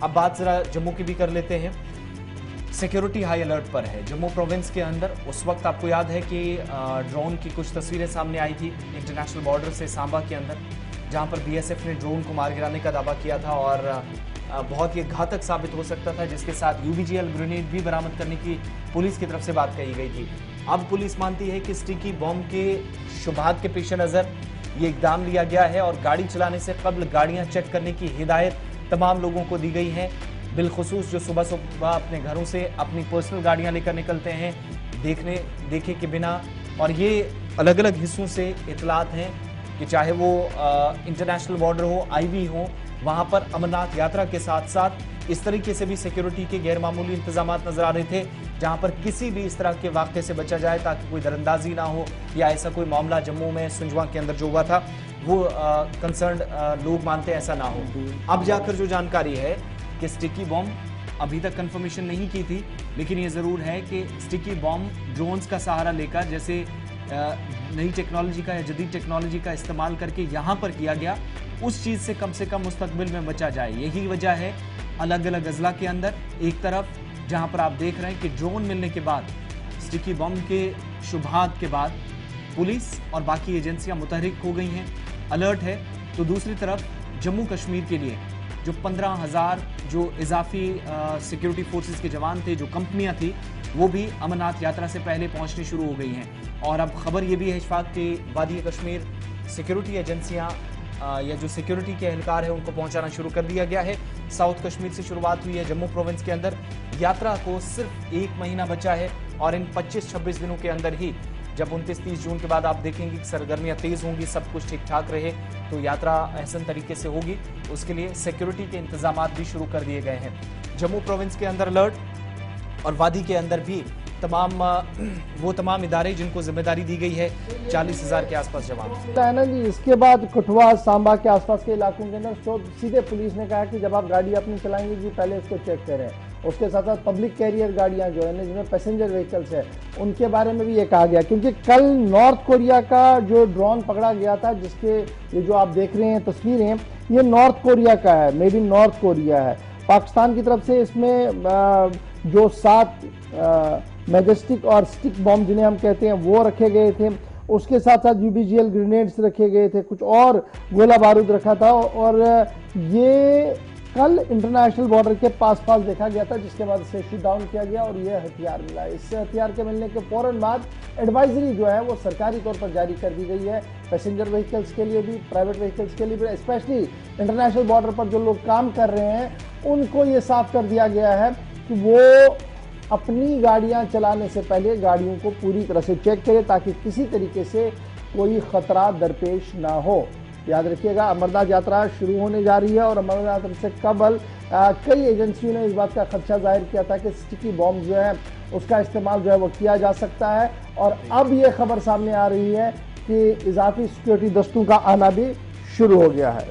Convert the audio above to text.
अब बात जरा जम्मू की भी कर लेते हैं। सिक्योरिटी हाई अलर्ट पर है जम्मू प्रोविंस के अंदर। उस वक्त आपको याद है कि ड्रोन की कुछ तस्वीरें सामने आई थी इंटरनेशनल बॉर्डर से सांबा के अंदर, जहां पर बीएसएफ ने ड्रोन को मार गिराने का दावा किया था और बहुत ही घातक साबित हो सकता था, जिसके साथ यूबीजीएल ग्रेनेड भी बरामद करने की पुलिस की तरफ से बात कही गई थी। अब पुलिस मानती है कि स्टिकी बॉम्ब के शुबहात के पेश नजर ये इकदाम लिया गया है और गाड़ी चलाने से कबल गाड़ियां चेक करने की हिदायत तमाम लोगों को दी गई है, बिलखुसूस जो सुबह सुबह अपने घरों से अपनी पर्सनल गाड़ियां लेकर निकलते हैं देखे के बिना। और ये अलग अलग हिस्सों से इतलात हैं कि चाहे वो इंटरनेशनल बॉर्डर हो, आईवी हो, वहां पर अमरनाथ यात्रा के साथ साथ इस तरीके से भी सिक्योरिटी के गैर मामूली इंतजाम नजर आ रहे थे, जहां पर किसी भी इस तरह के वाक़े से बचा जाए ताकि कोई दरअंदाजी ना हो या ऐसा कोई मामला जम्मू में सुंजवा के अंदर जो हुआ था वो कंसर्न लोग मानते हैं ऐसा ना हो। अब जाकर जो जानकारी है कि स्टिकी बॉम्ब अभी तक कंफर्मेशन नहीं की थी, लेकिन ये जरूर है कि स्टिकी बॉम्ब ड्रोन्स का सहारा लेकर, जैसे नई टेक्नोलॉजी का या जदीद टेक्नोलॉजी का इस्तेमाल करके यहाँ पर किया गया, उस चीज़ से कम मुस्तकबिल में बचा जाए। यही वजह है अलग अलग अजला के अंदर एक तरफ जहाँ पर आप देख रहे हैं कि ड्रोन मिलने के बाद, स्टिकी बॉम्ब के शुबहात के बाद पुलिस और बाकी एजेंसियां मुतहरिक हो गई हैं, अलर्ट है, तो दूसरी तरफ जम्मू कश्मीर के लिए जो 15,000 जो इजाफी सिक्योरिटी फोर्सेस के जवान थे, जो कंपनियां थी, वो भी अमरनाथ यात्रा से पहले पहुंचनी शुरू हो गई हैं। और अब खबर ये भी है इशफाक कि वादी कश्मीर सिक्योरिटी एजेंसियां या जो सिक्योरिटी के एहलकार है उनको पहुंचाना शुरू कर दिया गया है। साउथ कश्मीर से शुरुआत हुई है जम्मू प्रोविंस के अंदर। यात्रा को सिर्फ 1 महीना बचा है और इन 25-26 दिनों के अंदर ही, जब 29-30 जून के बाद आप देखेंगे कि सरगर्मियां तेज होंगी, सब कुछ ठीक ठाक रहे तो यात्रा एहसन तरीके से होगी। उसके लिए सिक्योरिटी के इंतजाम भी शुरू कर दिए गए हैं। जम्मू प्रोविंस के अंदर अलर्ट और वादी के अंदर भी तमाम इदारे जिनको जिम्मेदारी दी गई है, 40,000 के आसपास जवान है ना जी। इसके बाद कठुआ सांबा के आसपास के इलाकों के अंदर सीधे पुलिस ने कहा कि जब आप गाड़ी अपनी चलाएंगे जी पहले इसको चेक करें। उसके साथ साथ पब्लिक कैरियर गाड़ियां जो है ना, जिसमें पैसेंजर व्हीकल्स है, उनके बारे में भी ये कहा गया, क्योंकि कल नॉर्थ कोरिया का जो ड्रोन पकड़ा गया था, जिसके ये जो आप देख रहे हैं तस्वीरें, ये नॉर्थ कोरिया का है, मेड इन नॉर्थ कोरिया है। पाकिस्तान की तरफ से इसमें जो 7 मैजेस्टिक और स्टिक बॉम्ब जिन्हें हम कहते हैं वो रखे गए थे। उसके साथ साथ यूबीजीएल ग्रेनेड्स रखे गए थे, कुछ और गोला बारूद रखा था। और ये कल इंटरनेशनल बॉर्डर के पास देखा गया था, जिसके बाद इसे शूट डाउन किया गया और ये हथियार मिला। इससे हथियार के मिलने के फौरन बाद एडवाइजरी जो है वो सरकारी तौर पर जारी कर दी गई है, पैसेंजर व्हीकल्स के लिए भी, प्राइवेट व्हीकल्स के लिए भी। स्पेशली इंटरनेशनल बॉर्डर पर जो लोग काम कर रहे हैं उनको ये साफ कर दिया गया है कि वो अपनी गाड़ियां चलाने से पहले गाड़ियों को पूरी तरह से चेक करें ताकि किसी तरीके से कोई खतरा दरपेश ना हो। याद रखिएगा, अमरनाथ यात्रा शुरू होने जा रही है और अमरनाथ यात्रा से कबल कई एजेंसियों ने इस बात का खदशा जाहिर किया था कि स्टिकी बॉम्ब जो है उसका इस्तेमाल जो है वो किया जा सकता है। और अब ये खबर सामने आ रही है कि इजाफी सिक्योरिटी दस्तों का आना भी शुरू हो गया है।